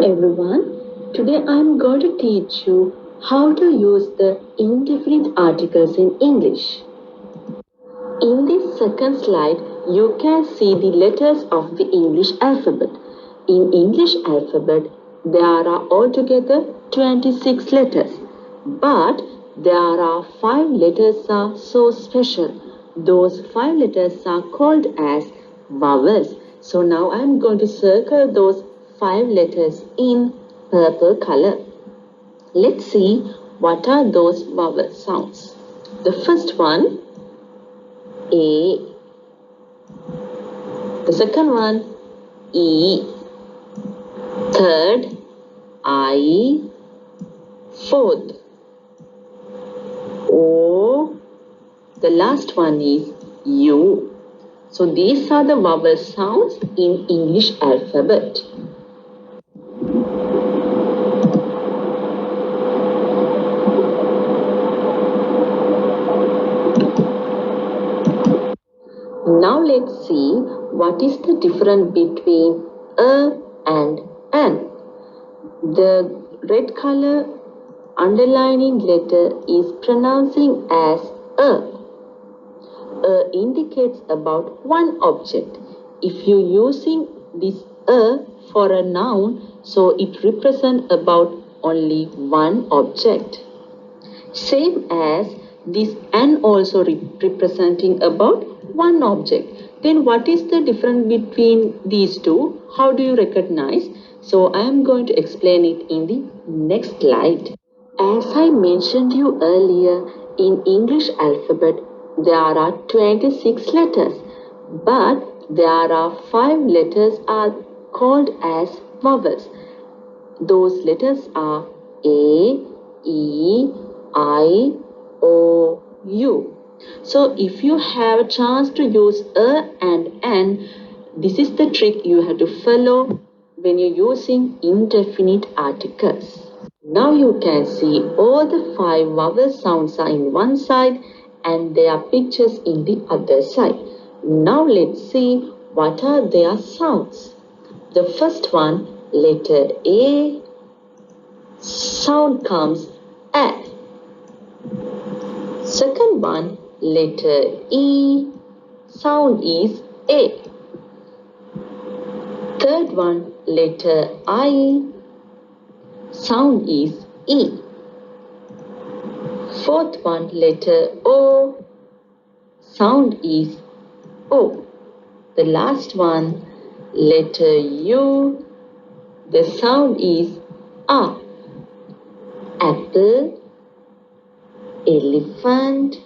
Everyone, today I am going to teach you how to use the indefinite articles in English. In this second slide, you can see the letters of the English alphabet. In English alphabet, there are altogether 26 letters, but there are 5 letters are so special. Those 5 letters are called as vowels. So now I am going to circle those 5 letters in purple color. Let's see what are those vowel sounds. The first one, A. The second one, E. Third, I. Fourth, O. The last one is U. So these are the vowel sounds in English alphabet. Now let's see what is the difference between a and an. The red color underlining letter is pronouncing as a. A indicates about one object. If you using this a for a noun, so it represents about only one object. Same as this and also representing about one object. Then what is the difference between these two? How do you recognize? So I am going to explain it in the next slide. As I mentioned you earlier, in English alphabet there are 26 letters, but there are 5 letters are called as vowels. Those letters are A, E, I, O, U. So if you have a chance to use a and an, this is the trick you have to follow when you're using indefinite articles. Now you can see all the 5 vowel sounds are in one side and their pictures in the other side. Now let's see what are their sounds. The first one, letter A, sound comes A. Second one, letter E, sound is A. Third one, letter I, sound is E. Fourth one, letter O, sound is O. The last one, letter U, the sound is A. Apple, elephant,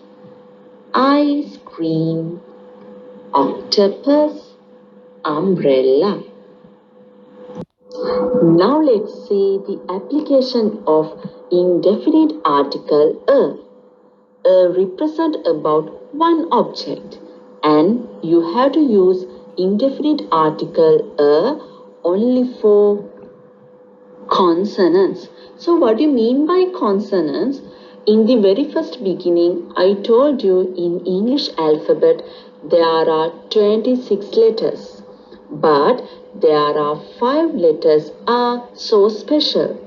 ice cream, octopus, umbrella. Now let's see the application of indefinite article a. A represent about one object and you have to use indefinite article a only for consonants. So what do you mean by consonants? In the very first beginning, I told you in English alphabet there are 26 letters, but there are 5 letters are so special.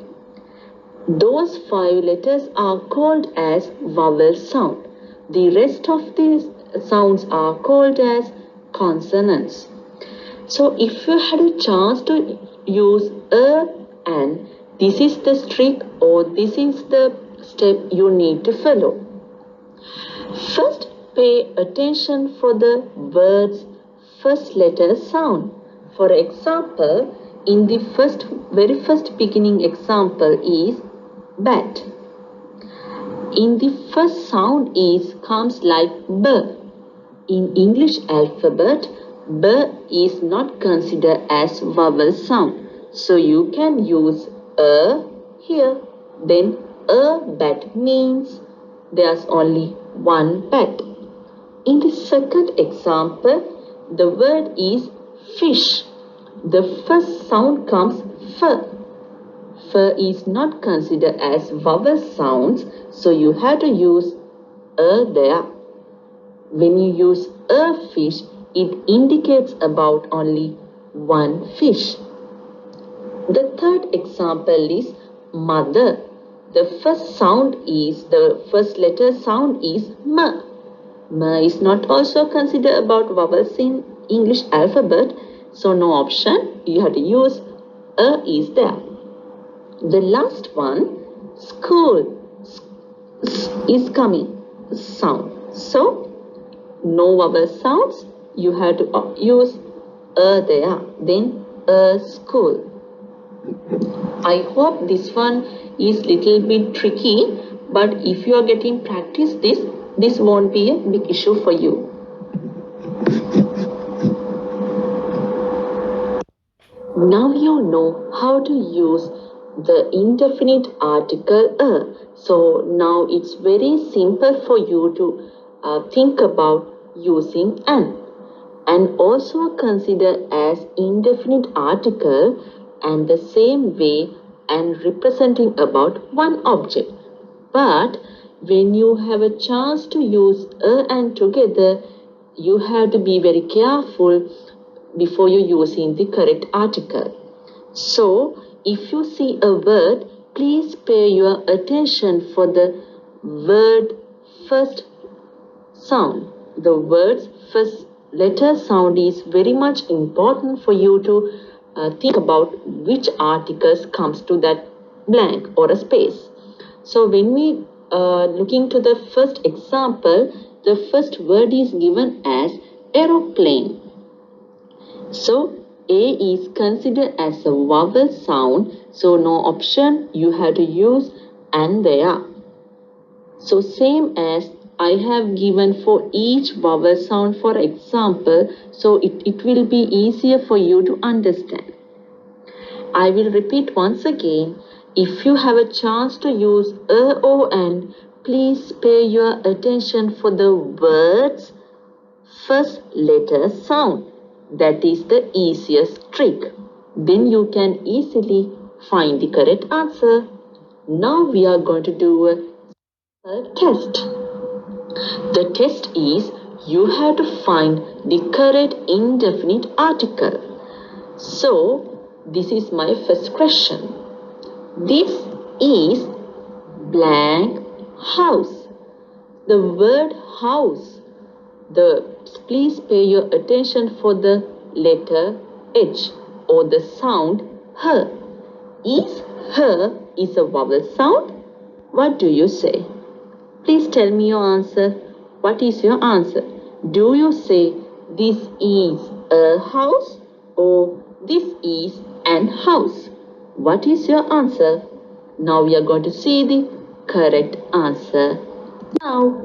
Those 5 letters are called as vowel sound. The rest of these sounds are called as consonants. So if you had a chance to use a and, this is the trick or this is the step you need to follow. First, pay attention for the word's first letter sound. For example, in the very first beginning example is bat. In the first sound comes like b. In English alphabet, b is not considered as vowel sound. So you can use a here. Then a bat means there's only one bat. In the second example, the word is fish. The first sound comes f. F is not considered as vowel sounds, so you have to use a there. When you use a fish, it indicates about only one fish. The third example is mother. The first letter sound is M. M is not also considered about vowels in English alphabet, so no option. You have to use A is there. The last one, school, is coming sound. So no vowel sounds. You have to use A there. Then A school. I hope this one is little bit tricky, but if you are getting practice this won't be a big issue for you. Now you know how to use the indefinite article a. So now it's very simple for you to think about using an. And also consider as indefinite article and the same way and representing about one object. But when you have a chance to use a and together, you have to be very careful before you using the correct article. So if you see a word, please pay your attention for the word first sound. The word's first letter sound is very much important for you to think about which articles comes to that blank or a space. So when we looking to the first example, the first word is given as aeroplane. So A is considered as a vowel sound, so no option, you have to use and there. So same as I have given for each vowel sound for example, so it will be easier for you to understand. I will repeat once again. If you have a chance to use a or an, please pay your attention for the word's first letter sound. That is the easiest trick. Then you can easily find the correct answer. Now we are going to do a test. The test is you have to find the correct indefinite article. So this is my first question. This is blank house. The word house. Please pay your attention for the letter H or the sound her. Is her is a vowel sound? What do you say? Please tell me your answer. What is your answer? Do you say this is a house or this is an house? What is your answer? Now we are going to see the correct answer. Now,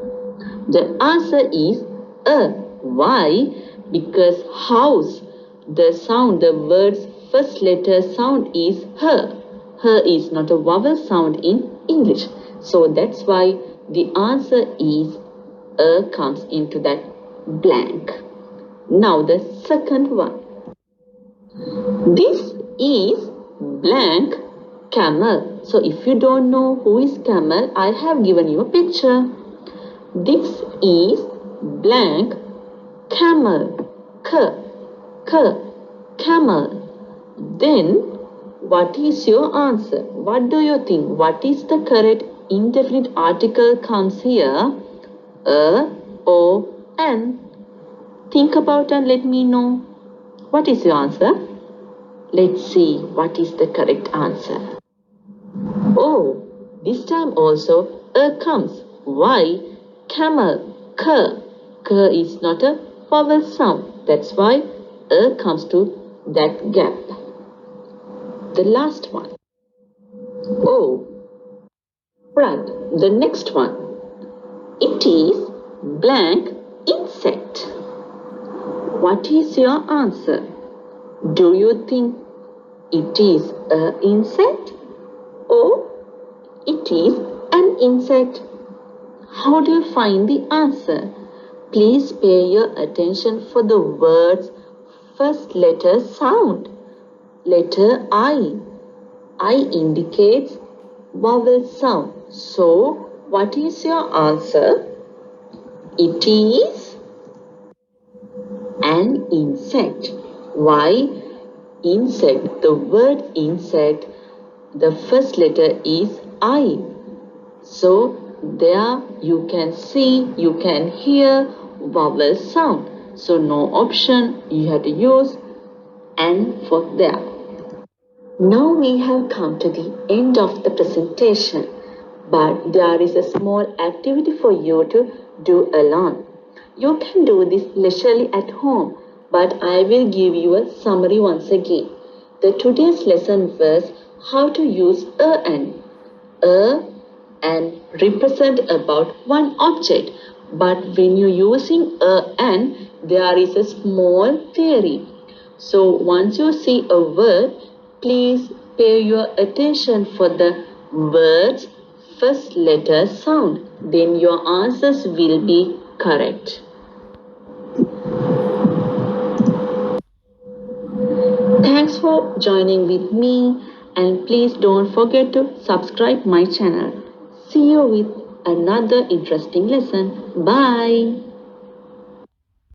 the answer is a. Why? Because house, the word's first letter sound is her. Her is not a vowel sound in English. So that's why the answer is a comes into that blank. Now the second one. This is blank camel. So if you don't know who is camel, I have given you a picture. This is blank camel. Camel. Then what is your answer? What do you think? What is the correct indefinite article comes here? A, O, N. Think about and let me know. What is your answer? Let's see what is the correct answer. Oh, this time also a comes. Why? Camel. K is not a vowel sound. That's why a comes to that gap. The last one. Oh, right. The next one. It is blank insect. What is your answer? Do you think it is an insect or it is an insect? How do you find the answer? Please pay your attention for the word's first letter sound. Letter I. I indicates vowel sound. So, what is your answer? It is an insect. Why? insect, the word insect, the first letter is I. So there you can see, you can hear vowel sound. So no option, you have to use N for there. Now we have come to the end of the presentation, but there is a small activity for you to do alone. You can do this leisurely at home, but I will give you a summary once again. The today's lesson was how to use a and represent about one object. But when you're using a and, there is a small theory. So once you see a word, please pay your attention for the word's first letter sound. Then your answers will be correct. Thanks for joining with me, and please don't forget to subscribe my channel. See you with another interesting lesson. Bye.